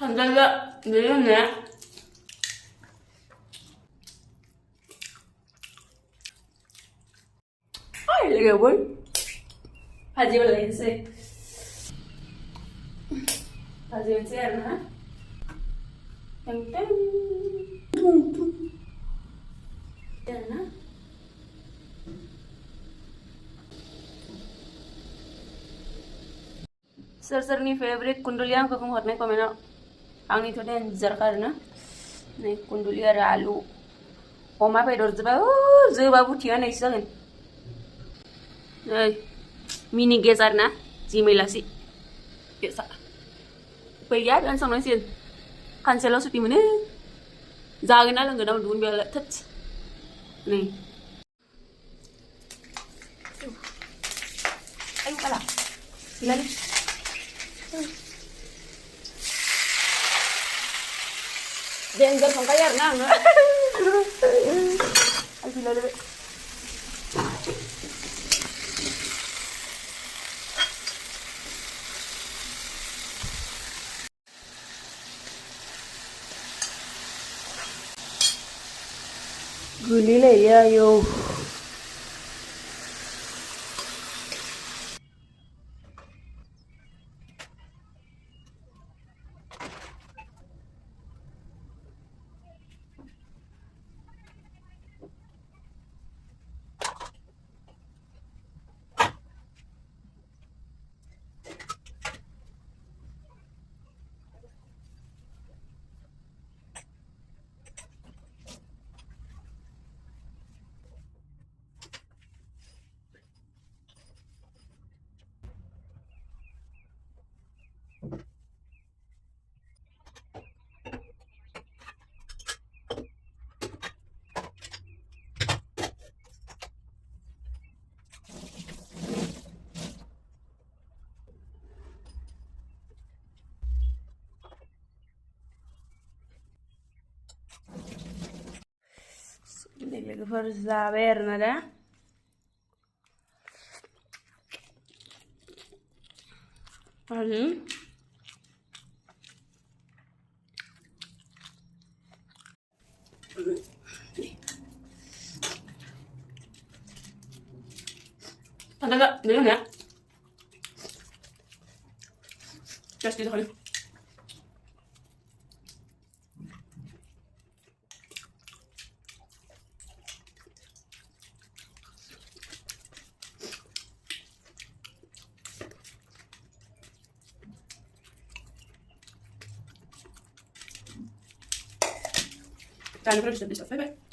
전자가 늘렸네. Ay, Lwgwfwr. Faji Bujilaidw. Faji Bujilaidw. Teng teng. Tung tung. Yana. Soर-soरनि favourite kunduli आंखौ हरनाय कमेन्टआव आंनिथ' डेन्जार खारोना नै kunduli आरो आलु अमा बेदर जोबा बुथिया नैसो जागोन नै मिनि गेजार ना जिमेलासि गेसा गैया बिराद संनांसिगोन खानसेल' सुटि मोनो जागोन ना लोंगोन ना उन्दुगोन बेयावलाय थोद नै आयु काला गैलालै Danger संखायो आरोना आङो गैलालै बे गोलैलायो आयौ Lwgwfwr जाबाय आरोना दा आरो 전자가 늘렸네. 맛있게 잘 자, 이거 그려주세요. 바이바이.